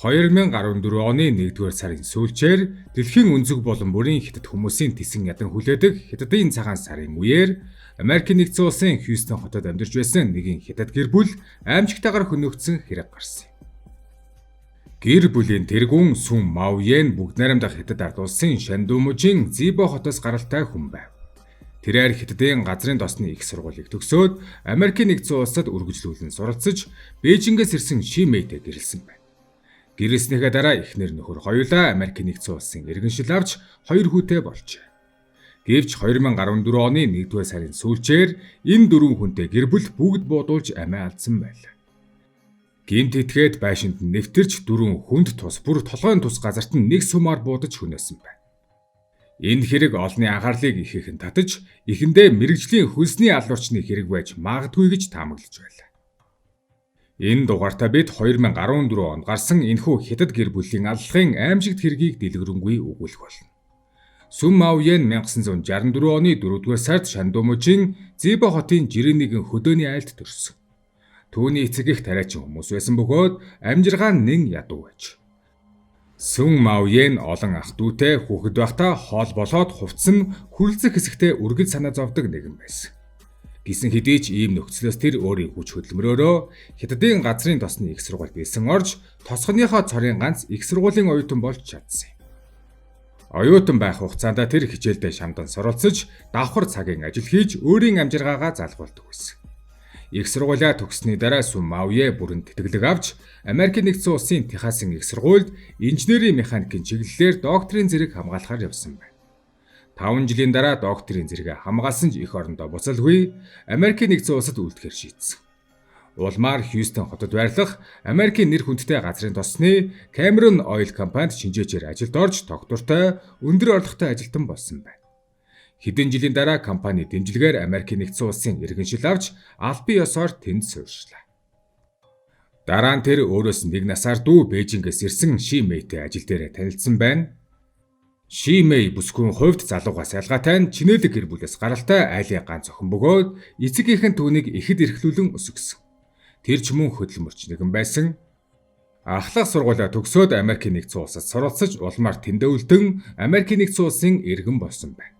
2014 оны 1-р сарын сүүлчээр дэлхийн өнцөг болон бүрийн хятад хүмүүсийн тесэн ядан хүлээдэг Хятадын цагаан сарын үеэр Америкийн нэгдсэн улсын Хьюстон хотод амьдарч байсан нэгэн хятад гэр бүл аимшигтайгаар хөнөөгдсөн хэрэг гарсан юм. Гэр бүлийн тэргүүн Сүн Маоен бүгд найрамдах хятад ард улсын Шандомужийн Зибо хотоос гаралтай хүн байв. Тэрээр Хятадын газрын тосны их сургуулийг төгсөөд Америкийн нэгдсэн улсад үргэлжлүүлэн суралцж Бээжингээс ирсэн Ши Мэйтэй гэрэлсэн байна. Гэрэлснийхээ дараа эхнэр нөхөр хоёулаа Америкийн нэгдсэн улсын иргэншил авч 2 хүүтэй болжээ. Гэвч 2014 оны 1-р сарын сүүлчээр энэ 4 хүнтэй гэр бүл бүгд буудуулж амиа алдсан байлаа. Гинт этгээд байшинд нэвтэрч 4 хүнд тус бүр толгойн тус газарт нь нэг сумаар буудаж хөнөөсөн байна. Энэ хэрэг олонний анхаарлыг ихээхэн татаж, эхэндээ мэрэгжлийн хөлсний алуурчны хэрэг байж магадгүй гэж таамаглаж байлаа. Энэ дугаартаа бид 2014 онд гарсан энэхүү хятад гэр бүлийн аллахын аимшигт хэргийг дэлгэрэнгүй өгүүлэх болно. Сүн Маоен 1964 оны 4-р сард Шандомужийн Зибо хотын жирийн нэгэн хөдөөний айлд төрсөн. Түүний эцэг их тариачин хүмүүс байсан бөгөөд амжиргаан нэн ядуу байж. Сүн Маоен олон ах дүүтэй хүүхэд байхдаа хоол болоод хувцсан хүрлцэх хэсэгтээ үргэлж санаа зовдөг нэгэн байсан. Гисэн хэдий ч ийм нөхцлөөс тэр өөрийн хүч хөдөлмөрөөрөө Хятадын газрын тосны их сургуульд ирсэн орж тосгоныхоо цорын ганц их сургуулийн оюутан болж чадсан юм. Оюутан байх хугацаанд тэр хичээлдээ шамдан суралцж давхар цагийн ажил хийж өөрийн амжиргаагаа залгуулдаг байсан. Их сургуулиа төгссөний дараа Сүн Маоен бүрэн тэтгэлэг авч Америкийн нэгдсэн улсын Техасын их сургуульд инженерийн механикийн чиглэлээр докторийн зэрэг хамгаалахаар явсан байна. 5 жилийн дараа докторийн зэрэгээ хамгаалсан ч эх орондоо буцалгүй Америкийн нэгдсэн улсад үлдэхээр шийдсэн. Улмаар Хьюстон хотод байрлах Америкийн нэр хүндтэй газрын тосны Cameron Oil компанид шинжээчээр ажилд орж тогтвортой өндөр орлоготой ажилтан болсон байна. Хэдэн жилийн дараа компани дэмжлэгээр Америкийн нэгдсэн улсын иргэншил авч албан ёсоор тэнд суурьшлаа. Дараа нь тэр өөрөөс 1 насаар дүү Бээжингээс ирсэн Ши Мэйтэй ажил дээр танилцсан байна. Ши Мэй бүсгүйн хувьд залуугаас ялгаатай нь чинэлэг гэр бүлээс гаралтай айлын ганц охин бөгөөд эцэгийнхэн түүнийг ихэд эрхлүүлэн өсгсөн. Тэр ч мөн хөдөлмөрч нэгэн байсан. Ахлах сургуулиа төгсөөд Америкийн нэгдсэн улсад суралцж улмаар тэндээ үлдэн Америкийн нэгдсэн улсын иргэн болсон байна.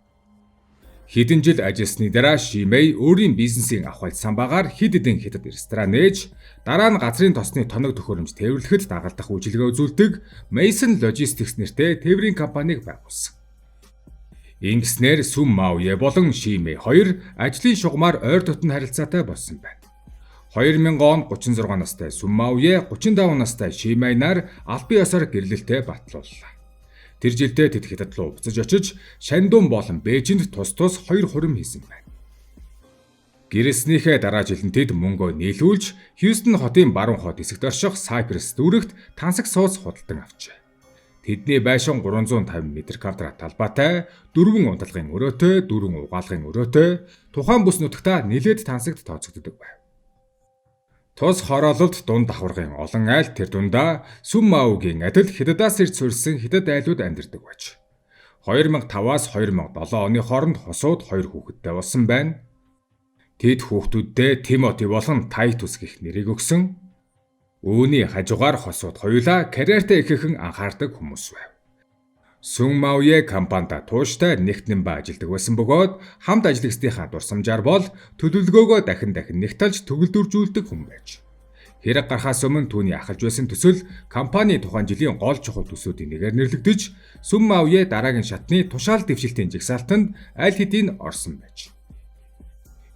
Хэдэн жил ажилласны дараа Ши Мэй өөрийн бизнесийн авахд самбаагаар хэд хэдэн хятад ресторан нээж, дараа нь газрын тосны тоног төхөөрөмж тээвэрлэхэд дагалдах үйлчилгээ үзүүлдэг Mason Logistics нэртэй тээврийн компанийг байгуулсан. Ингэснээр Сүн Маоен болон Ши Мэй хоёр ажлын шугамар ойр дотн харилцаатай болсон байна. 2000 он 36 настай Сүн Маоен 35 настай Ши Мэй нар албан ёсоор гэрлэлтэд батлууллаа. Тэр жилдээ тэд хятад руу буцаж очиж Шандун болон Бээжинд тус 2 хурим хийсэн байна. Гэрэлснийхээ дараа жилд тэд мөнгөө нийлүүлж Хьюстон хотын баруун хот хэсэгт орших Сайпрес дүүрэгт тансаг сууц худалдан авчээ. Тэдний байшин 350 м2 талбайтай, 4 унтлагын өрөөтэй, 4 угаалгын өрөөтэй, тухайн бүс нутагта нэлээд тансагт тооцогддог байв. Тус хороололд дунд давхаргын олон айл тэр дундаа Сүн Маогийн адил Хятадаас ирж суурьсан хятад айлууд амьдардаг байж. 2005-аас 2007 оны хооронд хосууд 2 хүүхэдтэй болсон байна. Тэд хүүхдүүддээ Тимоти болон Тайтус гэх нэрийг өгсөн. Үүний хажуугаар хосууд хоёулаа карьертаа ихэхэн анхаардаг хүмүүс байв. Сүн Маоен компанид тууштай нэгтнэн ба ажилдаг байсан бөгөөд хамт ажиллагчдынхаа дурсамжаар бол төлөвлөгөөгөө дахин нэг талж төгөлдөржүүлдэг хүн байж. Хэрэг гарахаас өмнө түүний ахалж байсан төсөл компани тухайн жилийн гол чухал төсүүдийн нэгээр нэрлэгдэж, Сүн Маоен дараагийн шатны тушаал дэвшилтийн жагсаалтанд аль хэдийн орсон байж.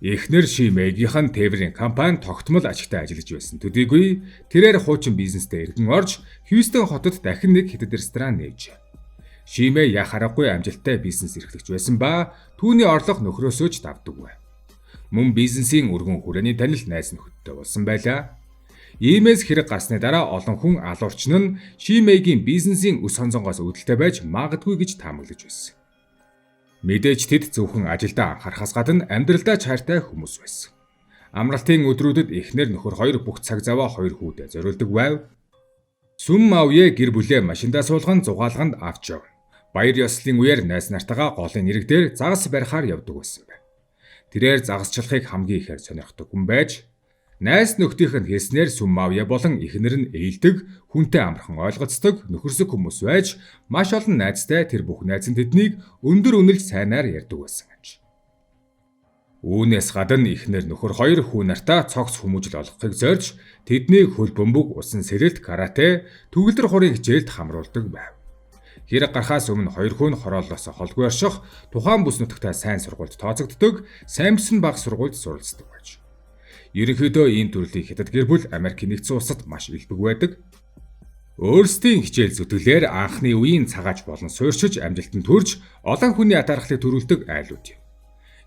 Эхнэр Ши Мэйгийнхэн тээврийн компани тогтмол ажигтай ажиллаж байсан төдийгүй тэрээр хуучин бизнестэй эргэн орж Хьюстон хотод дахин нэг хятад ресторан нээжээ. Ши Мэй яах аргагүй амжилттай бизнес эрхлэгч байсан ба түүний орлого нөхрөөсөө ч давдаг байв. Мөн бизнесийн өргөн хүрээний танил найз нөхөдтэй болсон байлаа. Иймээс хэрэг гарсны дараа олон хүн алуурчин нь Ши Мэйгийн бизнесийн өс сонзонгоос үүдэлтэй байж магадгүй гэж таамаглаж байсан. Мэдээж тэд зөвхөн ажилдаа анхаарахаас гадна амьдралдаа чартай хүмүүс байсан. Амралтын өдрүүдэд эхнэр нөхөр хоёр бүх цаг заваа 2 хүүдээ зориулдаг байв. Сүн Маоен гэр бүлээ машиндаа суулган зугаалганд авч яв. Баяр ёслолын үеэр найз нартайгаа голын нэрэг дээр загас барихаар явдаг байсан байна. Тэрээр загасчлахыг хамгийн ихээр сонирхдог хүн байж, Найз нөхдийнх нь хэлснээр Сүм Маавья болон эхнэр нь ээлдэг, хүнтэй амархан ойлгоцдог, нөхөрсөг хүмүүс байж маш олон найзтай тэр бүх найз нь тэднийг өндөр үнэлж сайнаар ярьдаг байсан гэж. Үүнээс гадна эхнэр нөхөр хоёр хүү нартаа цогц хүмүүжил олгохыг зорж тэднийг хөл бөмбөг, усан сэрэлт, карате, төгөлдөр хурын хичээлд хамруулдаг байв. Хэрэг гарахаас өмнө хоёр хүн хорооллоос холгүй орших, тухайн бүс нутагтаа сайн сургуульд тооцогддог, Сампсон баг сургуульд суралцдаг байж. Ерөнхийдөө ийм төрлийн хятад гэр бүл Америкийн нэгдсэн улсад маш илбэг байдаг. Өөрсдийн хичээл зүтгэлээр анхны үеийн цагаач болон суурьшиж амжилтанд хүрч олон хүний атаархлыг төрүүлдэг айлууд юм.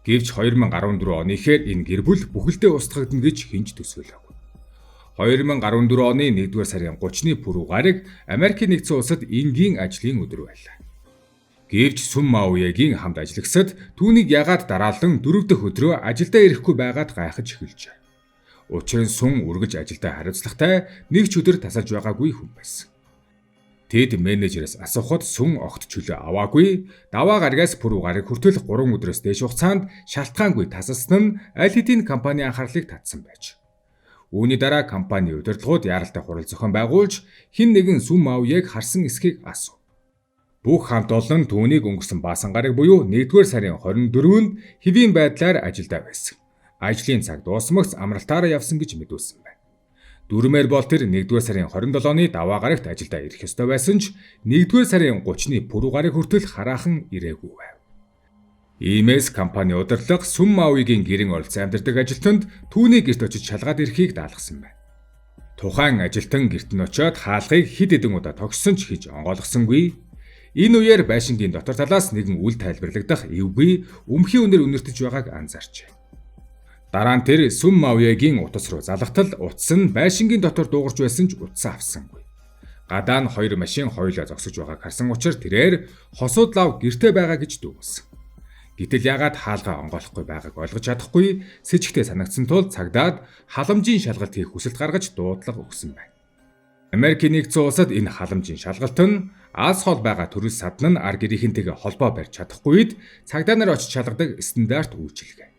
Гэвч 2014 оны ихээр энэ гэр бүл бүхэлдээ устгагдана гэж хинж төсөөлөв. 2014 оны 1-р сарын 30-ны пүрэв гараг Америкийн нэгдсэн улсад энгийн ажлын өдөр байлаа. Гэвч Сүм Маавьягийн хамт ажиллагсад түүнийг ягаад дараалан 4 дахь өдрөө ажилдаа ирэхгүй байгаад гайхаж эхэлжээ. Учир нь Сүм үргэлж ажилдаа хариуцлагатай нэг ч өдөр тасалж байгаагүй хүн байсан. Тэд менежерээс асуухад Сүм огт чөлөө аваагүй, даваа гарагаас пүрэв гараг хүртэл 3 өдрөөс дээш хугацаанд шалтгаангүй тасалсан нь аль хэдийн компани анхаарлыг татсан байж. Үүний дараа компани удирдлагууд яаралтай хурал зохион байгуулж хэн нэгэн Сүм Маавьяг харсан эсхийг асуув. Бүх хамт олон түүнийг өнгөрсөн баасан гараг буюу 1-р сарын 24-нд хэвийн байдлаар ажилдаа байсан. Ажлын цаг дуусмагц амралтаараа явсан гэж мэдүүлсэн байна. Дүрмээр бол тэр 1-р сарын 27-ны даваа гарагт ажилдаа ирэх ёстой байсан ч 1-р сарын 30-ны пүрэв гараг хүртэл хараахан ирээгүй байв. Иймээс компани удирдлага Сүм Маавьягийн гэрэн оролцсон амьдардаг ажилтнанд түүний гэрт очиж шалгаад ирэхийг даалгасан байна. Тухайн ажилтан гэрт нь очиод хаалгыг хэд хэдэн удаа тогтсон ч хийж онгойлгосонгүй. Энэ үеэр байшингийн дотор талаас нэгэн үл тайлбарлагдах эвгүй өмхийн үнэр үнэртэж байгааг анзаарчээ. Дараа нь тэр Сүм Маавьягийн утас руу залгатал утас нь байшингийн дотор дуугарч байсан ч утсаа авсангүй. Гадаа нь 2 машин хоёулаа зогсож байгааг харсан учраас тэрээр хосууд лав гэртээ байгаа гэж дүүсэн. Гэтэл ягаад хаалгаа онгойлохгүй байгааг ойлгож чадахгүй сэжигтэй санагдсан тул цагдаад халамжийн шалгалт хийх хүсэлт гаргаж дуудлага өгсөн байна. Америкийн нэгдсэн улсад энэ халамжийн шалгалт нь Аз хол байгаа төрөл садан нь ар гэрийнхэнтэйгээ холбоо барьж чадахгүй үед цагдаа нар очиж шалгадаг стандарт үйлчилгээ.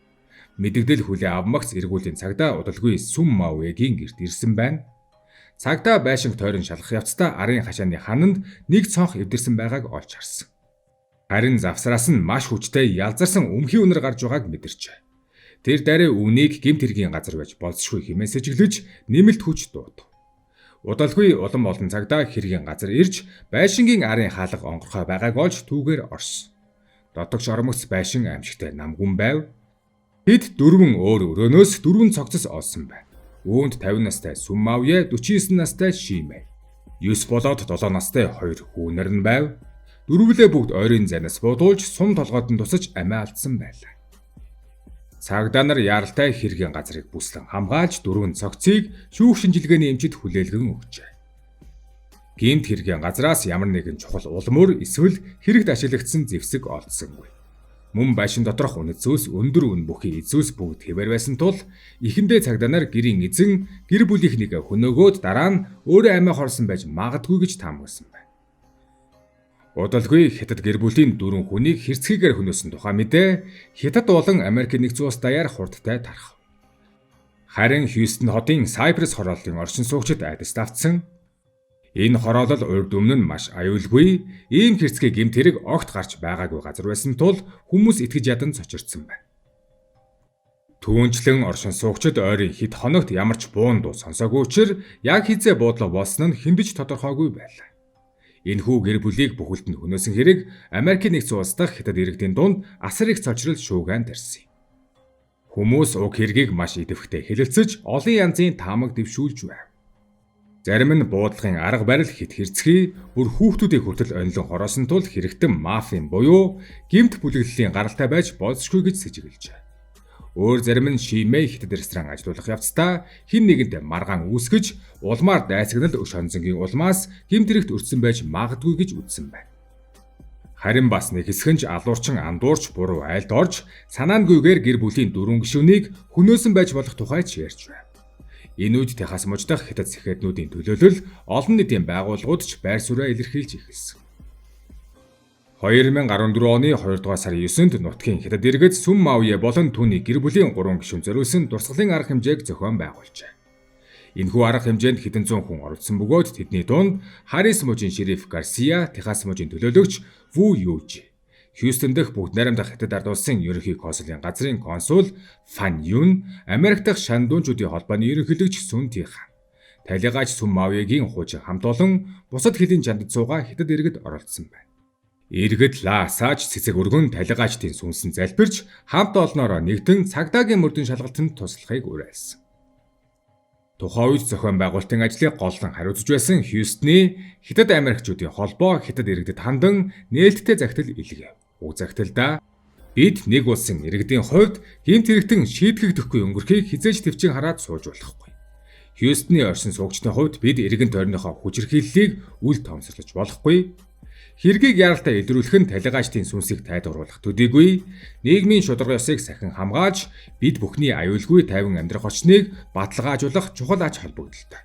Мэдэгдэл хүлээ авмагц эргүүлийн цагдаа удалгүй Сүм Маавьягийн гэрт ирсэн байна. Цагдаа байшинг тойрон шалгах явцдаа арын хашааны хананд нэг цонх эвдэрсэн байгааг олж харсан. Харин завсраас нь маш хүчтэй ялзарсан өмхийн үнэр гарч байгааг мэдэрчээ. Тэр даруй үүнийг гэмт хэргийн газар байж болзошгүй хэмээн сэжиглэж нэмэлт хүч дуудав. Удалгүй улам олон цагдаа хэргийн газар ирж байшингийн арын хаалга онгорхой байгааг олж түүгээр орсон. Дотогш ормогц байшин аимшигтай намгүн байв. Тэд 4 өөр өрөөнөөс 4 цогцос олсон байна. Үүнд 50 настай Сүм Маавья, 49 настай Шимэй, 9 болоод 7 настай 2 хүүнэр нь байв. Дөрвөлээ бүгд ойрын зайнаас буудуулж сум толгойд нь тусаж амиа алдсан байлаа. Цагдаа нар яаралтай хэргийн газрыг бүслэн хамгаалж 4 цогцыг шүүх шинжилгээний эмчид хүлээлгэн өгчээ. Гэмт хэргийн газраас ямар нэгэн чухал улмөр эсвэл хэрэгт ашиглагдсан зэвсэг олдсонгүй. Мөн байшин доторх үнэт зүйлс өндөр үн бүхий эзүүс бүгд хэвээр байсан тул эхэндээ цагдаа нар гэрийн эзэн гэр бүлийнхнийг хөнөөгөөд дараа нь өөрөө амиа хорсон байж магадгүй гэж таамагласан байна. Удалгүй Хятад гэр бүлийн 4 хүнийг хэрцгийгээр хөнөөсөн тухай мэдээ Хятад болон Америкийн нэгдсэн улс даяар хурдтай тарах. Харин Хьюстон хотын Сайпрес хорооллын оршин суугчид айдас давтсан. Энэ хороолол урд өмнө нь маш аюулгүй, ийм хэрцгий гэмт хэрэг огт гарч байгаагүй газар байсан тул хүмүүс итгэж ядан цочирдсан байна. Түүнчлэн оршин суугчид ойрын хэд хоногт ямар ч буун дуу сонсоогүй учраас яг хизээ буудлаа болсон нь хэндэж тодорхойгүй байлаа. Энэхүү гэр бүлийг бүхэлд нь хөнөөсөн хэрэг Америкийн нэгдсэн улс дахь Хятад иргэдийн дунд асар их цочрол шуугиан тарьсан юм. Хүмүүс уг хэргийг маш идэвхтэй хэлэлцэж олон янзын таамаг дэвшүүлж байв. Зарим нь буудлагын арга барил хит хэрцгий бүр хүүхдүүдийг хүртэл онилон хороосон тул хэрэгтэн мафийн буюу гэмт бүлэглэлийн гаралтай байж болзошгүй гэж сэжиглэжээ. Өөр зарим нь Шимэй Хятад ресторан ажилуулах явцдаа хэн нэгэнд маргаан үүсгэж улмаар дайсагнал өш хонзонгийн улмаас гэмт хэрэгт өртсөн байж магадгүй гэж үзсэн байна. Харин бас нэг хэсэг нь алуурчин андуурч буруу айлд орж санаангүйгээр гэр бүлийн 4 гишүүнийг хөнөөсөн байж болох тухайч ярьж байна. Энэ үед Техас мужидах Хятад сэхэднүүдийн төлөөлөл олон нийтийн байгууллагууд ч байр сууриа илэрхийлж эхэлсэн. 2014 оны 2 дугаар сарын 9-нд нутгийн хятад иргэд Сүм Маавье болон түүний гэр бүлийн 3 гишүүн зориулсан дурсгалын арга хэмжээг зохион байгуулжээ. Энэхүү арга хэмжээнд хэдэн зуун хүн оролцсон бөгөөд тэдний дунд Харрис мужийн шериф Гарсия, Техас мужийн төлөөлөгч Ву Южи, Хьюстон дэх бүгд найрамдах хятад ард улсын ерөнхий консулын газрын консул Фан Юн, Америк дахь шандуунчдын холбооны ерөнхийлөгч Сүн Тихан, талигаач Сүм Маавьегийн хуучин хамт олон бусад хэдийн чандад суугаа хятад иргэд оролцсон байна. Иргэд лаасаач цэцэг өргөн талигаачдын сүнсэн залбирч хамт олноороо нэгдэн цагдаагийн мөрдөн шалгалтанд туслахыг уриалсан. Тухайн үед зохион байгуулалтын ажлыг голлон хариуцж байсан Хьюстны Хятад Америкчүүдийн холбоо хятад иргэдэд хандан нээлттэй захидал илгээв. Уг захидалдаа бид нэг улсын иргэдийн хувьд гэмт хэрэгтэн шийтгэгдэхгүй өнгөрөхийг хизээж төвчин хараад сууж болохгүй. Хьюстны оршин суугчдын хувьд бид иргэн тойрныхоо хүчирхийллийг үл тоомсорлож болохгүй. Хэргийг яралтай илрүүлэх нь талигаачдын сүнсийг тайлбарлах төдийгүй нийгмийн шударга ёсыг сахин хамгаалж бид бүхний аюулгүй тайван амьдрах орчныг баталгаажуулах чухал ач холбогдолтой.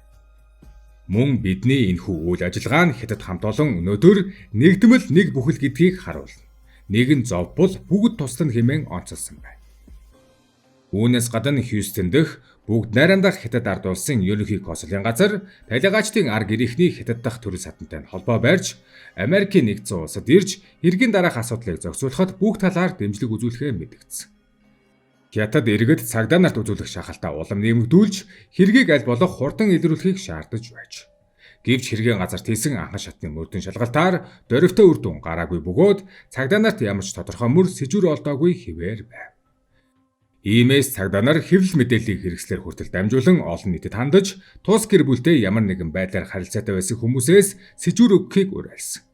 Мөн бидний энэхүү үйл ажиллагаа нь хятад хамт олон өнөөдөр нэгдмэл нэг бүхэл гэдгийг харуулна. Нэгэн зов бол бүгд туслана хэмээн онцолсон байна. Үүнээс гадна Хьюстон дэх бүгд найрамдах хятад ард улсын ерөнхий консулын газар талигаачдын арга гэрийнхний хятад дахь төрөл сатантай холбоо барьж Америкийн нэгдсэн улсад ирж хэргийн дараах асуудлыг зохицуулахад бүх талаар дэмжлэг үзүүлэхээ мэдгдсэн. Хятад иргэд цагдаа нарт үзүүлэх шахалтаа улам нэмэгдүүлж хэргийг аль болох хурдан илрүүлэхийг шаардаж байж. Гэвч хэргийн газарт хийсэн анхан шатны мөрдөн шалгалтаар дөрвтэй үр дүн гараагүй бөгөөд цагдаа нарт ямар ч тодорхой мөр сэжүр олдоогүй хэвээр байв. Иймээс цагдаа нар хэвлэл мэдээллийг хэрэгслээр хүртэл дамжуулан олон нийтэд хандаж тус гэр бүлтэй ямар нэгэн байдлаар харилцаатай байсан хүмүүсээс сэжүр өгөхийг уриалсан.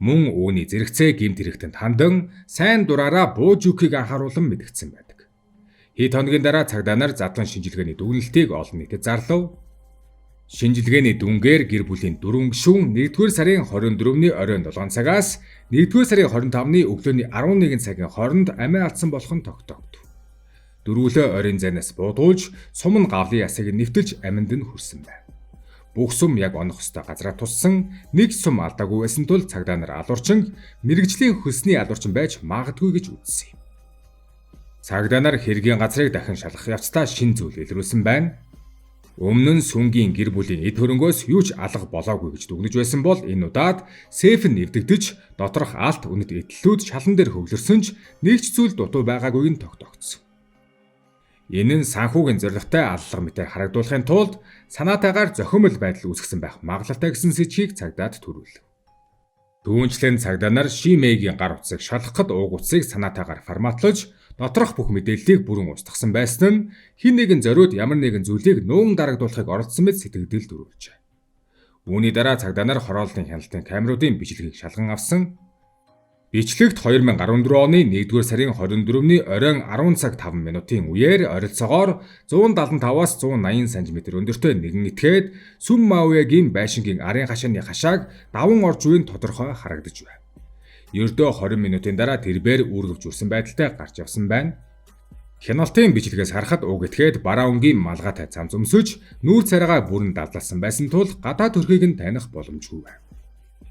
Мөн үүний зэрэгцээ гэмт хэрэгтэнд хандан сайн дураараа бууж өгөхийг анхааруулан мэдгдсэн байдаг. Хэд хоногийн дараа цагдаа нар задлан шинжилгээний дүгнэлтийг олон нийтэд зарлав. Шинжилгээний дүнгээр гэр бүлийн 4 гишүүн 1-р сарын 24-ний оройн 7 цагаас 1-р сарын 25-ны өглөөний 11 цагийн хооронд амиа алдсан болох нь тогтогдов. Дөрвөлөө оройн зайнаас буудуулж сум нь гавлын ясыг нэвтэлж аминд нь хүрсэн байна. Бүх сум яг онох ёстой газраа туссан, нэг сум алдаагүй байсан тул цагдаа нар алуурчин мэрэгжлийн хөлсний алуурчин байж магадгүй гэж үзсэн юм. Цагдаа нар хэргийн газрыг дахин шалгах явцдаа шин зүйл илрүүлсэн байна. Өмнө нь сүнгийн гэр бүлийн эд хөрөнгөөс юу ч алга болоогүй гэж дүгнэж байсан бол энэ удаад сейф нь нэвдэгдэж доторх алт үнэт эдлүүд шалан дээр хөвлөрсөн ч нэг ч зүйл дутуу байгаагүй нь тогтогдсон. Энэ нь санхүүгийн зорилготой аллага мэтээр харагдуулахын тулд санаатайгаар зохимол байдал үүсгэсэн байх магадлалтай гэсэн сэжгийг цагдаад төрүүлв. Түүнчлэн цагдаа нар Шимэгийн гар утсыг шалгахад ууг утсыг санаатайгаар форматлаж доторх бүх мэдээллийг бүрэн устгасан байсан нь хэн нэгэн зориуд ямар нэгэн зүйлийг нүүн дарагдуулахыг оролдсон мэт сэтгэгдэл төрүүлжээ. Үүний дараа цагдаа нар хорооллын хяналтын камеруудын бичлэгийг шалган авсан. Бичлэгт 2014 оны 1-р сарын 24-ний оройн 10 цаг 5 минутын үеэр ойролцоогоор 175-аас 180 см өндөртэй нэгэн этгээд Сүм Маавьегийн байшингийн арын хашааны хашааг даван орж буйн тодорхой харагдаж байна. Ердөө 20 минутын дараа тэрбээр үүргэвч үрсэн байдалтай гарч явсан байна. Хяналтын бичлэгээс харахад уг этгээд бараа өнгийн малгайтай цам зөмсөж нүүр царайгаа бүрэн дадлалсан байсан тул гадаа төрхийг нь таних боломжгүй байна.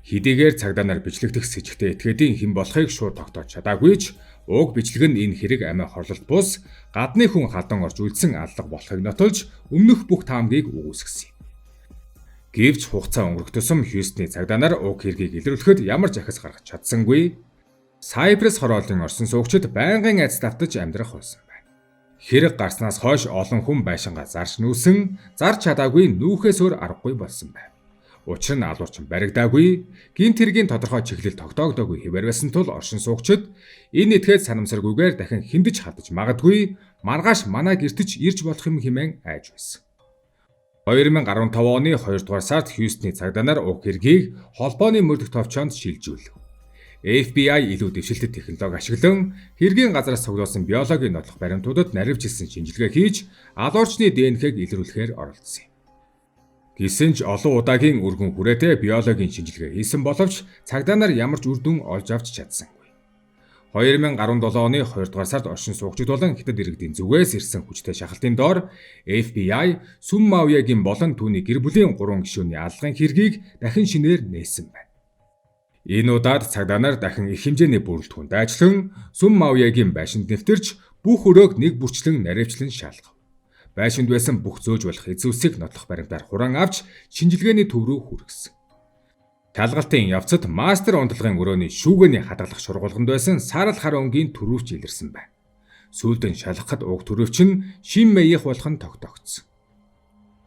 Хэдийгээр цагдаа нар бичлэгдэх сэжигтэй этгээдийн хэн болохыг шууд тогтоож чадаагүй ч уг бичлэг нь энэ хэрэг амиа хорлолт бус гадны хүн халдан орж үлдсэн аллага болохыг нотолж өмнөх бүх таамгийг үгүйсгэсэн юм. Гэвч хугацаа өнгөрөх тусам Хьюстны цагдаа нар уг хэргийг илрүүлэхэд ямар захис гаргаж чадсангүй. Сайпрес хорооллын орсон суугчид байнгын айц давтаж амьдрах болсон байна. Хэрэг гарснаас хойш олон хүн байшингаа зарж нүүсэн, зарж чадаагүй нүүхээс өөр аргагүй болсон байна. Учир нь алуурчин баригдаагүй, гинт хэргийн тодорхой чиглэл тогтоогдоогүй хэвээр байсан тул оршин суугчид энэ этгээд санамсаргүйгээр дахин хиндэж хадаж магадгүй, маргааш манай гэртэж ирж болох юм хэмээн айж байсан. 2015 оны 2 дугаар сард Хьюстны цагдаа нар уг хэргийг холбооны мөрдөх товчоонд шилжүүлв. FBI илүү дэвшилтэт технологи ашиглан хэргийн газраас цуглуулсан биологийн нотлох баримтуудад наривчилсан шинжилгээ хийж алуурчны ДНХ-г илрүүлэхээр оролцсон юм. Гэсэн ч олон удаагийн өргөн хүрээтэй биологийн шинжилгээ хийсэн боловч цагдаа нар ямар ч үр дүн олж авч чадсангүй. 2017 оны 2 дугаар сард оршин суугчид болон хятад иргэдийн зүгээс ирсэн хүчтэй шахалтын доор FBI Сүм Маавьегийн болон түүний гэр бүлийн 3 гишүүний аллагын хэргийг дахин шинээр нээсэн байна. Энэ удаад цагдаа нар дахин их хэмжээний бүрэлдэхүүнд ажиллан Сүм Маоягийн байшинд нэвтэрч бүх өрөөг нэг бүрчлэн наривчлан шалгав. Байшинд байсан бүх зөөж болох эзүүсийг нотлох баримтаар хураан авч шинжилгээний төв рүү хүргэсэн. Талгалтын явцад мастер онцлогын өрөөний шүүгээний хадгалах шургуулганд байсан сарал хар өнгийн төрөвч илэрсэн байна. Сүүлдэн шалгахад уг төрөвч нь Шин Мэйх болох нь тогтоогдсон.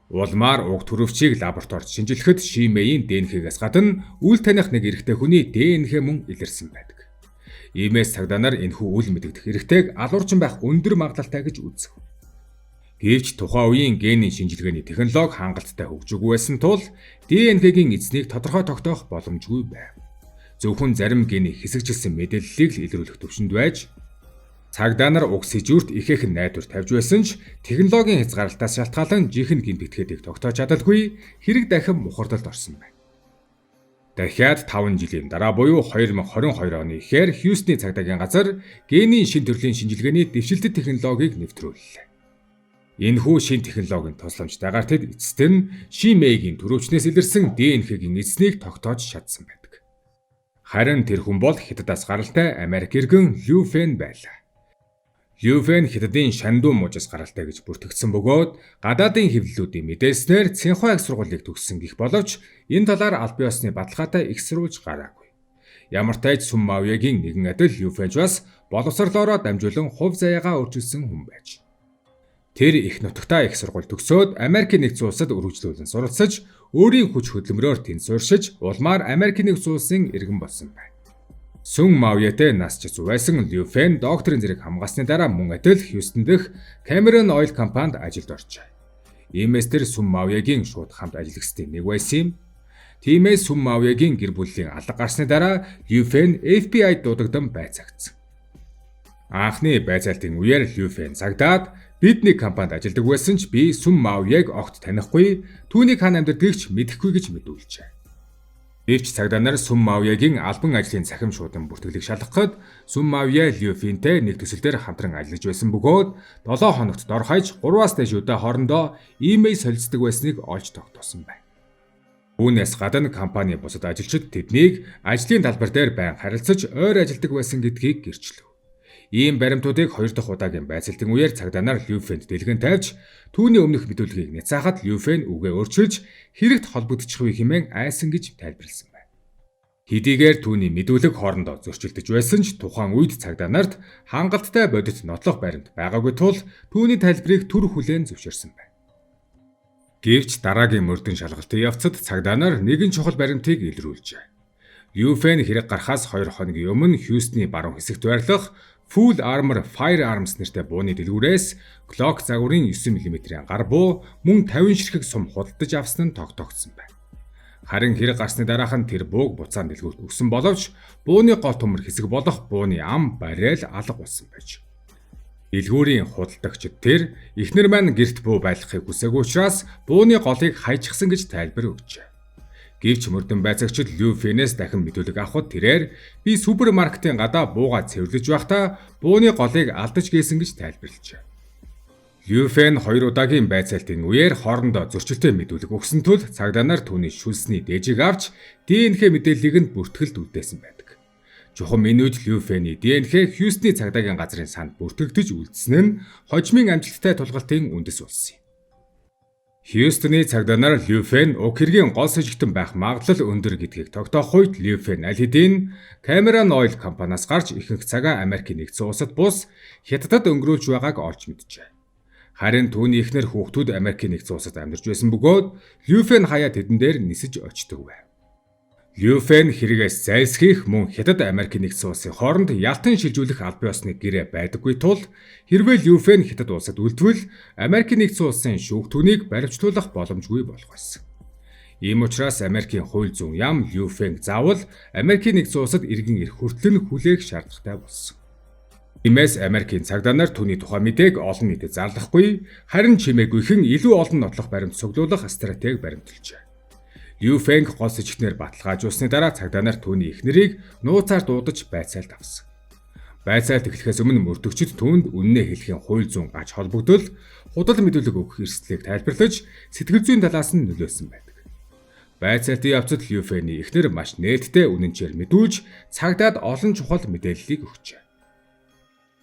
Улмаар уг төрөвчийг лабораторид шинжилэхэд Шин Мэйийн ДНХ-гээс гадна үл таних нэг эрэгтэй хүний ДНХ мөн илэрсэн байдаг. Иймээс цагдаа нар энэхүү үл мэдэгдэх эрэгтэйг алуурчин байх өндөр магадлалтай гэж үзв. Гэвч тухайн үеийн генийн шинжилгээний технологи хангалттай хөгжөөгүй байсан тул ДНХ-гийн эзнийг тодорхой тогтоох боломжгүй байв. Зөвхөн зарим гений хэсэгжилсэн мэдээллийг л илрүүлэх төвшөнд байж цагдаа нар уг сэжүүрт ихээхэн найдвар тавьж байсан ч технологийн хязгаарлалтаас шалтгаалan жинхэнэ гин битгээдийг тогтоож чадалгүй хэрэг дахин мухардалд орсон байна. Дахиад 5 жилийн дараа буюу 2022 оны эхээр Хьюстны цагдаагийн газар генийн шин төрлийн шинжилгээний дэвшилтэт технологиг нэвтрүүллээ. Энэхүү шин технологийн тусламжтайгаар тэд эцэст нь Шин Мэйгийн төрөвчнээс илэрсэн ДНХ-гийн эзнийг тогтоож чадсан байдаг. Харин тэр хүн бол Хятадаас гаралтай Америк иргэн Лю Фэн байлаа. Лю Фэн Хятадын Шандун мужаас гаралтай гэж бүртгэгдсэн бөгөөд гадаадын хэвлэлүүдийн мэдээснээр Цинхуа их сургуулийг төгссөн гэх боловч энэ талаар аль биесны баталгаатай их сурвалж гараагүй. Ямар ч тач Сүм Маоягийн нэгэн адил Лю Фэн ч бас боловсролоороо дамжуулан хувь заяагаа өөрчилсөн хүн байж. Тэр их нутагтаа их сургууль төгсөөд Америкийн нэгдсэн улсад үргэлжлүүлэн суралцаж, өөрийн хүч хөдөлмөрөөр тэнд суурьшиж, улмаар Америкийн нэгдсэн улсын иргэн болсон байна. Сүм Маоятэй нас жицүү байсан Лю Фэн докторийн зэрэг хамгаалсны дараа мөн адил Хьюстон дэх Cameron Oil компанид ажилд оржээ. Иймээс тэр Сүм Маоягийн шууд хамт ажиллагчдын нэг байсан юм. Тиймээс Сүм Маоягийн гэр бүлийн алга гарсны дараа Лю Фэн FBI дуудагдан байцаагдсан. Анхны байцаалтын үеэр Лю Фэн цагдаад бидний компанид ажилладаг байсан ч би Сүм Маояг огт танихгүй, түүнийг хаана амьдардаг ч мэдэхгүй гэж мэдүүлжээ. Гэвч цагдаа нар Сүм Маоягийн албан ажлын цахим шуудан бүртгэлийг шалгахад Сүм Маоя Лю Фэнтэй нэг төсөл дээр хамтран ажиллаж байсан бөгөөд 7 хоногт дор хаяж 3-аас дээш удаа хоорондоо имэйл солилцдог байсныг олж тогтоосон байна. Үүнээс гадна компани бусад ажилчид тэднийг ажлын талбар дээр байнга харилцаж ойр ажилладаг байсан гэдгийг гэрчлэв. Ийм баримтуудыг 2 дахь удаагийн байцаалтын үеэр цагдаа нар Лю Фэнд дэлгэн тавьж түүний өмнөх мэдүүлгийг няцаахад Лю Фэн үгээ өөрчилж хэрэгт холбогдчих вэ хэмээн айсан гэж тайлбарлсан байна. Хэдийгээр түүний мэдүүлэг хоорондоо зөрчилдөж байсан ч тухайн үед цагдаа нарт хангалттай бодит нотлох баримт байгаагүй тул түүний тайлбарыг түр хүлээн зөвшөөрсөн байна. Гэвч дараагийн мөрдөн шалгалтын явцад цагдаа нар нэгэн чухал баримтыг илрүүлжээ. Лю Фэн хэрэг гарахаас 2 хоногийн өмнө Хьюстны баруун хэсэгт байрлах Full Armor Firearms нэртэй бууны дэлгүүрээс Glock загварын 9 мм-ийн гар буу мөн 50 ширхэг сум худалдаж авсан нь тогтоогдсон байна. Харин хэрэг гарсны дараахан тэр бууг буцаан дэлгүүрт өгсөн боловч бууны гол төмөр хэсэг болох бууны ам барайл алга болсон байж. Дэлгүүрийн худалдагчид тэр эхнэр маань гэрт буу байлгахыг хүсээгүй учраас бууны голыг хайчихсан гэж тайлбар өгчээ. Гэвч мөрдөн байцаагчид Лю Фэнээс дахин мэдүүлэг авахд тэрээр би супермаркетын гадаа буугаа цэвэрлэж байхдаа бууны голыг алдаж гээсэн гэж тайлбарлажээ. Лю Фэн 2 удаагийн байцаалтын үеэр хоорондоо зөрчилтэй мэдүүлэг өгсөн тул цагдаа нар түүний шүлсний дээжийг авч ДНХ мэдээллийг нь бүртгэлд үлдээсэн байдаг. Чухам энэ үед Лю Фэний ДНХ Хьюстны цагдаагийн газрын санд бүртгэгдэж үлдсэн нь хожмын амжилттай тулгалтын үндэс болсон юм. Хьюстны цагдаа нар Лю Фэн уг хэргийн гол сэжигтэн байх магадлал өндөр гэдгийг тогтоох үед Лю Фэн аль хэдийн Cameron Oil компаниас гарч ихэнх цагаа Америкийн нэгдсэн улсад бус Хятадд өнгөрүүлж байгааг олж мэджээ. Харин түүний эхнэр хүүхдүүд Америкийн нэгдсэн улсад амьдарч байсан бөгөөд Лю Фэн хаяа тэдэн дээр нисэж очдог байв. Лю Фэн хэрэгээс зайлсхийх мөн Хятад Америкийн нэгдсэн улсын хооронд ялтан шилжүүлэх аль биесны гэрээ байдаггүй тул хэрвээ Лю Фэн Хятад улсад үлдвэл Америкийн нэгдсэн улсын шүүгтүүнийг баривчлуулах боломжгүй болох байсан. Ийм учраас Америкийн хууль зүйн яам Лю Фэнг заавал Америкийн нэгдсэн улсад иргэн ирэх хүртэл нь хүлээх шаардлагатай болсон. Тиймээс Америкийн цагдаа нар түүний тухай мэдээг олон нийтэд зарлахгүй, харин чимээгүйхэн илүү олон нотлох баримт цуглуулах стратеги баримталжээ. Лю Фэнг гол сэжигтнэр баталгаажуулсны дараа цагдаа нар түүний эхнэрийг нууцаар дуудаж байцаалт авсан. Байцаалт эхлэхээс өмнө мөрдөгчд түүнд үннээ хэлхийн хууль зүйн гач холбогдол, худал мэдүүлэг өгөх эрсдлийг тайлбарлаж сэтгэл зүйн талаас нь нөлөөлсөн байдаг. Байцаалтын явцад Люфений эхнэр маш нээлттэй үнэнчээр мэдүүлж цагдаад олон чухал мэдээллийг өгчээ.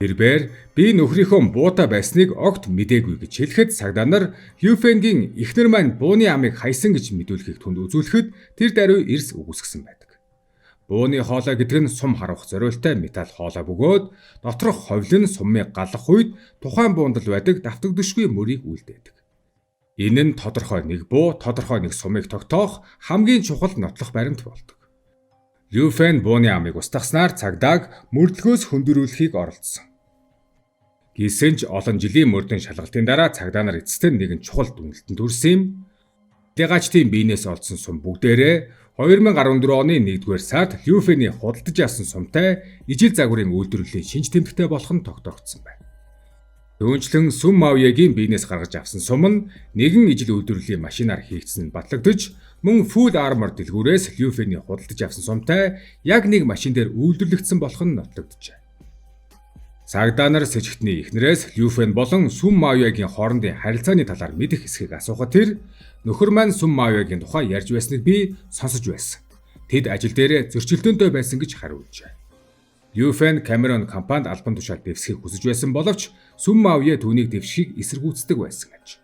Тэрбээр би нөхрийнхөө буута байсныг огт мэдээгүй гэж хэлэхэд цагдаа нар Люфенгийн эхнэр маань бууны амыг хайсан гэж мэдүүлэхийг түнд үзүүлэхэд тэр даруй эрс үгүйсгэсэн байдаг. Бууны хоолой гэдэг нь сум харуулах зориултай металл хоолой бөгөөд доторх ховлон сумыг галах үед тухайн буунд л байдаг давтагдшгүй мөрийг үлдээдэг. Энэ нь тодорхой нэг буу, тодорхой нэг сумыг тогтоох хамгийн чухал нотлох баримт болдог. Люфен бууны амыг устгаснаар цагдааг мөрдлгөөс хөндрүүлэхийг оролдсон. Гэсэн ч олон жилийн мөрдөн шалгалтын дараа цагдаа нар эцэст нь нэгэн чухал дүнэлтэнд хүрсэн юм. Дэгаачдын биенээс олдсон сум бүгдээрээ 2014 оны 1-р сард Люфений худалдаж авсан сумтай ижил загварын үйлдвэрлэлийн шинж тэмдэгтэй болох нь тогтоогдсон байна. Түүнчлэн Сүм Маоягийн биенээс гаргаж авсан сум нь нэгэн ижил үйлдвэрлэлийн машинаар хийгдсэн нь батлагдж, мөн Full Armor дэлгүүрээс Люфений худалдаж авсан сумтай яг нэг машин дээр үйлдвэрлэгдсэн болох нь нотлогджээ. Цагдаа нар сэжигтний эхнэрээс Люфен болон Сүм Маоягийн хоорондын харилцааны талаар мэдэх хэсгийг асуухад тэр нөхөр маань Сүм Маоягийн тухай ярьж байсныг би сонсож байсан. Тэд ажил дээр зөрчилдөөнтэй байсан гэж хариулжээ. Люфен Cameron компанид албан тушаал дэвсхийг хүсэж байсан боловч Сүм Маоя түүнийг дэвшихийг эсэргүүцдэг байсан гэж.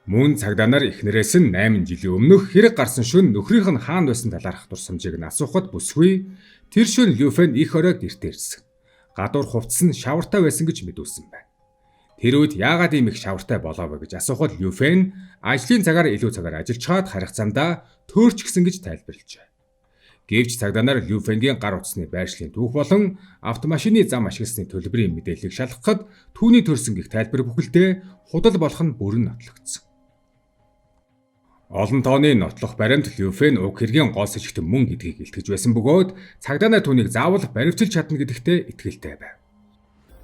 Мөн цагдаа нар эхнэрээс нь 8 жилийн өмнөх хэрэг гарсан шөнө нөхрийнх нь хаана байсан талаарх дурсамжийг нь асуухад бүсгүй тэр шөнө Люфен их оройд гэртээ ирсэн. Гадуур хувцас нь шавартай байсан гэж мэдүүлсэн байна. Тэр үед яагаад ийм их шавартай болоо вэ гэж асуухад Люфен ажлын цагаар илүү цагаар ажиллаж чад харих замдаа төөрч гисэн гэж тайлбарлажээ. Гэвч цагдаа нар Люфенгийн гар утасны байршлын түүх болон автомашины зам ашигласны төлбөрийн мэдээллийг шалгахад түүний төрсөн гих тайлбар бүхэлдээ худал болох нь бүрэн нотлогдсон. Олон тооны нотлох баримт Люфен уг хэргийн гол сэжигтэн мөн гэдгийг илтгэж байсан бөгөөд цагдаа нар түүнийг заавал баривчилж чадна гэдэгтээ итгэлтэй байв.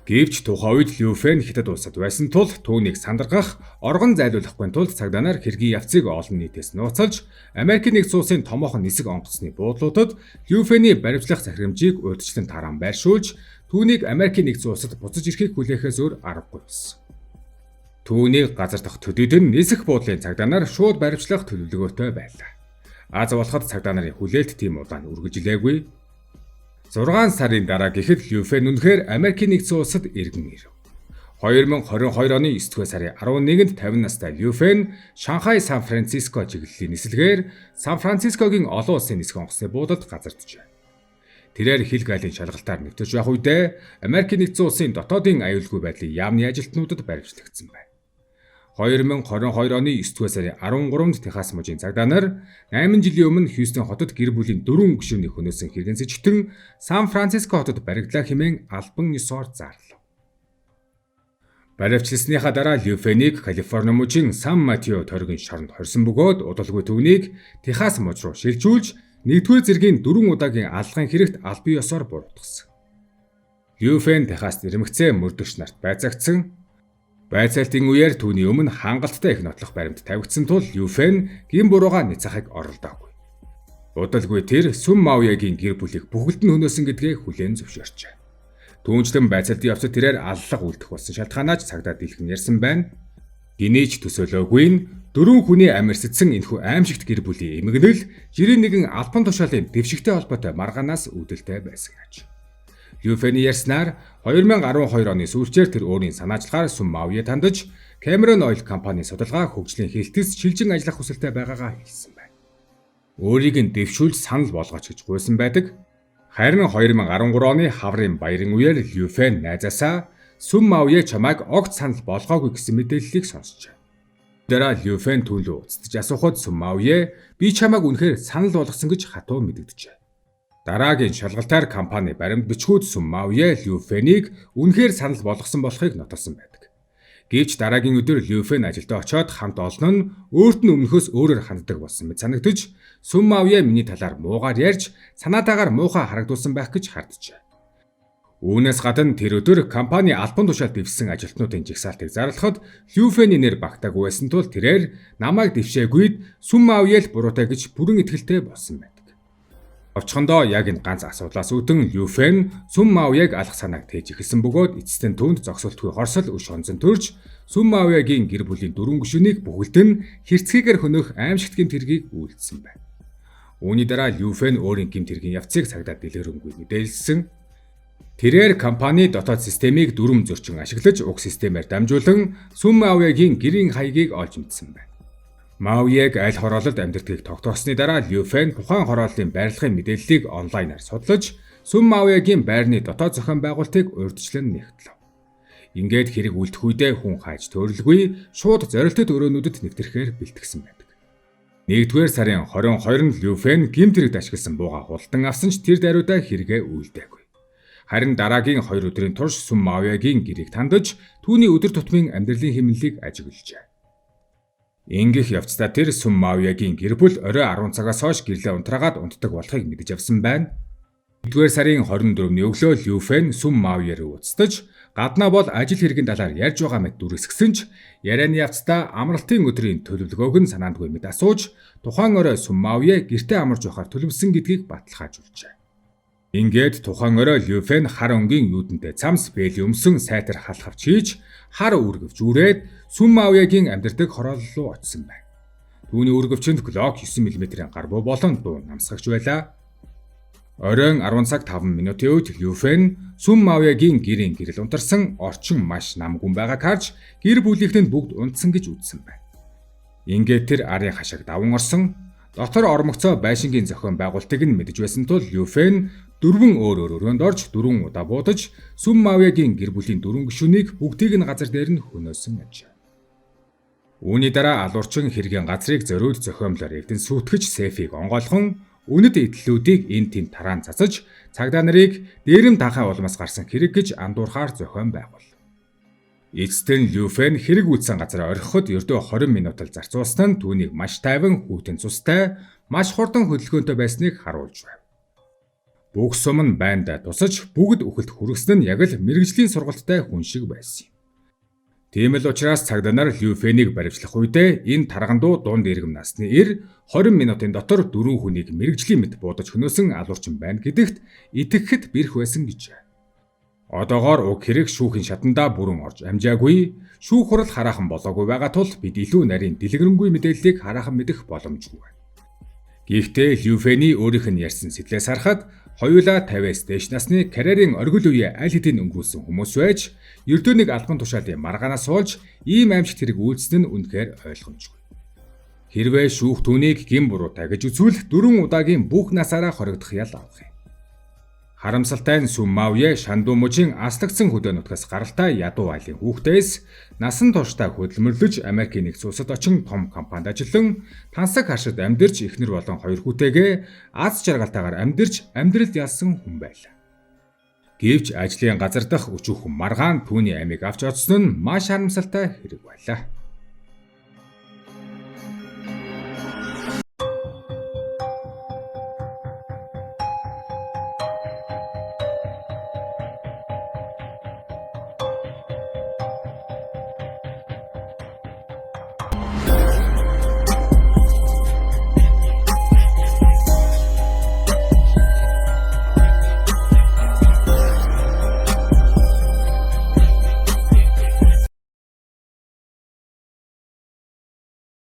Гэвч тухайн үед Люфен Хятад улсад байсан тул түүнийг сандаргах, оргон зайлуулахгүй тулд цагдаа нар хэргийн явцыг олон нийтээс нууцалж Америкийн нэгдсэн улсын томоохон нисэг онгоцны буудлуудад Люфений баривчлах захирамжийг урьдчилан тараан байршуулж түүнийг Америкийн нэгдсэн улсад буцаж ирэхийг хүлээхээс өөр аргагүй байсан. Түүнийг газар дах төдийд нь нисэх буудлын цагдаа нар шууд баривчлах төлөвлөгөөтэй байлаа. Аз болоход цагдаа нарын хүлээлт тийм удаан үргэлжилээгүй. 6 сарын дараа гэхэд Люфен үнэхээр Америкийн нэгдсэн улсад иргэн ирэв. 2022 оны 9-р сарын 11-нд 50 настай Люфен Шанхай Сан Франциско чиглэлийн нислэгээр Сан Францискогийн олон улсын нисэх онгоцны буудалд газарджээ. Тэрээр хил гайлын шалгалтаар нэвтэж байх үедээ Америкийн нэгдсэн улсын дотоодын аюулгүй байдлын яамны ажилтнуудад баривчлагдсан байна. 2022 оны 9-р сарын 13-нд Техас мужийн цагдаа нар 8 жилийн өмнө Хьюстон хотод гэр бүлийн 4 гишүүний хөнөөсөн хэргийн сэжигтэн Сан Франциско хотод баригдлаа хэмээн албан ёсоор зарлав. Баривчлсныхаа дараа Люфенийг Калифорни мужийн Сан Матео тойргийн шоронд хорьсон бөгөөд удалгүй түүнийг Техас муж руу шилжүүлж 1-р зэргийн 4 удаагийн алгын хэрэгт албан ёсоор буруутгасан. Люфен Техаст ирмэгцээ мөрдөгч нарт байцаагдсан. Байцаалтын үеэр түүний өмнө хангалттай их нотлох баримт тавигдсан тул Люфен гин бурууга няцахыг оролдоогүй. Удалгүй тэр Сүм Маоягийн гэр бүлийг бүхэлд нь хөнөөсөн гэдгээ хүлээн зөвшөөрчээ. Түүнчлэн байцаалтын явцад тэрээр аллах үлдэх болсон шалтгаанаач цагдаа дэлгэн ярьсан байна. Гинийч төсөөлөөгүй нь 4 хүний амьсцсан энэхүү аимшигт гэр бүлийн эмгэнэл жирийн нэгэн албан тушаалын дэвшигтэй холбоотой маргаанаас үүдэлтэй байсан гэж. Люфений ярьснаар 2012 оны сүүлчээр тэр өөрийн санаачлагаар Сүм Маоя тандаж Cameron Oil компани судалгаа хөгжлийн хэлтэс шилжин ажиллах хүсэлтэй байгаагаа хэлсэн байна. Өөрийг нь дэвшүүлж санал болгооч гэж гуйсан байдаг. Харин 2013 оны хаврын баярын үеэр Люфен найзаасаа Сүм Маоя чамайг огт санал болгоогүй гэсэн мэдээллийг сонсчээ. Дараа Люфен түүнлөө устдаж асуухад Сүм Маоя би чамайг үнэхээр санал болгосон гэж хатуу мэдэгдэжээ. Дараагийн шалгалтаар компани баримт бичгүүд Сүм Маоя Люфенийг үнэхээр санал болгосон болохыг нотолсон байдаг. Гэвч дараагийн өдөр Люфен ажилдаа очоод хамт олон нь өөрт нь өмнөхөөс өөрөөр ханддаг болсон мэт санагдаж Сүм Маоя миний талаар муугаар ярьж санаатаагаар муухай харагдуулсан байх гэж харджээ. Үүнээс гадна тэр өдөр компани албан тушаал дэвссэн ажилтнуудын жигсаалтыг зарлахад Люфений нэр багтаагүй байсан тул тэрээр намайг дэвшээгүйд Сүм Маоя л буруутай гэж бүрэн итгэлтэй болсон байдаг. Овчхондоо яг энэ ганц асуудлаас үүдэн Лю Фэн Сүм Маояг алах санааг тээж эхэлсэн бөгөөд эцэст нь түүнд зогсолтгүй хорсол үш хонцон төрж Сүм Маоягийн гэр бүлийн дөрвөн гишүүнийг бүгд нь хэрцгийгээр хөнөөх аимшигт гэмт хэргийг үйлдсэн байна. Үүний дараа Лю Фэн өөрийн гэмт хэргийн явцыг цагдаад дэлгэрэнгүй мэдээлсэн. Тэрээр компани дотоод системийг дүрм зөрчин ашиглаж уг системээр дамжуулан Сүм Маоягийн гэрийн хаягийг олж мэдсэн байна. Маояг аль хороололд амьдртгийг тогтоосны дараа Лю Фэн тухайн хорооллын байрлагын мэдээллийг онлайнаар судлаж Сүм Маоягийн байрны дотоод зохион байгуулалтыг урьдчилан нэгтлээ. Ингээд хэрэг үлдэх үедээ хүн хайж төөрөлгүй шууд зорилттой өрөөнүүдэд нэвтрэхээр бэлтгэсэн байдаг. 1-р сарын 22-нд Лю Фэн гэмт хэрэгт ашигласан бууга худалдан авсан ч тэр даруйдаа хэрэгэ үйлдээгүй. Харин дараагийн 2 өдрийн турш Сүм Маоягийн гэрийг тандаж түүний өдөр тутмын амьдралын хэмнэлийг ажиглажээ. Ингэх явцдаа тэр Сүм Маоягийн гэр бүл орой 10 цагаас хойш гэрлээ унтраагаад унтдаг болохыг мэдэж авсан байна. 1-р сарын 24-ний өглөө Лю Фэн Сүм Маояр ууцтаж гаднаа бол ажил хэрэгэн талаар ярьж байгаа мэт дүрсгсэн ч ярианы явцдаа амралтын өдрийн төлөвлөгөөг нь санаандгүй мэт асууж тухайн орой Сүм Маоя гэртээ амарч байхаар төлөвлөсөн гэдгийг баталгаажуулжээ. Ингээд тухайн орой Лю Фэн хар өнгийн юудэнтэй цамс бээл өмсөн сайтар халах авч хийж хар үргэвч үрээд Сүм Маоягийн амьдардаг хороол руу очсон байна. Түүний үргэвчэнд Glock 9 мм-ийн гарбуу болон дуу намсгагч байлаа. Оройн 10 цаг 5 минутын үед Лю Фэн Сүм Маоягийн гэрийн гэрэл унтарсан орчин маш намгүн байгааг харж гэр бүлийнхэн бүгд унтсан гэж үзсэн байна. Ингээд тэр арын хашааг даван орсон дотор ормогцоо байшингийн зохион байгуулалтыг нь мэдэж байсан тул Лю Фэн 4 өөр өрөөнд орж 4 удаа буудаж Сүм Маоягийн гэр бүлийн 4 гишүүнийг бүгдийг нь газар дээр нь хөнөөсөн ажээ. Үүний дараа алуурчин хэргийн газрыг зориуд зохиомлоор эвдэн сүйтгэж сейфийг онгойлгон үнэт эдлүүдийг эн тэнд тараан цацаж цагдаа нарыг дээрэм данхай улмаас гарсан хэрэг гэж андуурхаар зохион байгуул. Эцэст нь Лю Фэн хэрэг үйлсэн газар орхиход ердөө 20 минут л зарцуулсан нь түүнийг маш тайван хүүтэн цустай, маш хурдан хөдөлгөөнтэй байсныг харуулж байв. Бүх сум нь байндаа тусаж бүгд үхэлд хүргэсэн нь яг л мэрэгжлийн сургалттай хүн шиг байсан юм. Тийм л учраас цагдаа нар Лю Фэнийг баривчлах үедээ энэ таргандуу дунд иргэм насны 20 минутын дотор 4 хүнийг мэрэгжлийн мэт буудаж хөнөөсөн алуурчин байна гэдэгт итгэхэд бэрх байсан гэж. Одоогоор уг хэрэг шүүхийн шатандаа бүрэн орж амжаагүй, шүүх хурал хараахан болоогүй байгаа тул бид илүү нарийн дэлгэрэнгүй мэдээллийг хараахан мэдэх боломжгүй байна. Гэхдээ Лю Фэний өөрийнх нь ярьсан сэтлээс харахад хоёулаа 50-аас дээш насны карьерийн оргил үеэ аль хэдийн өнгөрүүлсэн хүмүүс байж, ердөөнийг албан тушаалын маргаанаас олж ийм аимшигт хэрэг үйлснэ нь үнэхээр ойлгомжгүй. Хэрвээ шүүх түүнийг гин буруутай гэж үзвэл 4 удаагийн бүх насаараа хоригдох ял авах юм. Харамсалтай нь Сүм Маоя Шанду мужийн аслагдсан хөдөө нутгаас гаралтай ядуу айлын хүүхдээс насан туршдаа хөдөлмөрлөж Америкийн нэгдсэн улсад очин том компанид ажиллан тансаг харшид амьдарч эхнэр болон 2 хүүтэйгээ аз жаргалтайгаар амьдарч амьдралд ялсан хүн байлаа. Гэвч ажлын газар дахь өчүүхэн маргаан түүний амийг авч оцсон нь маш харамсалтай хэрэг байлаа.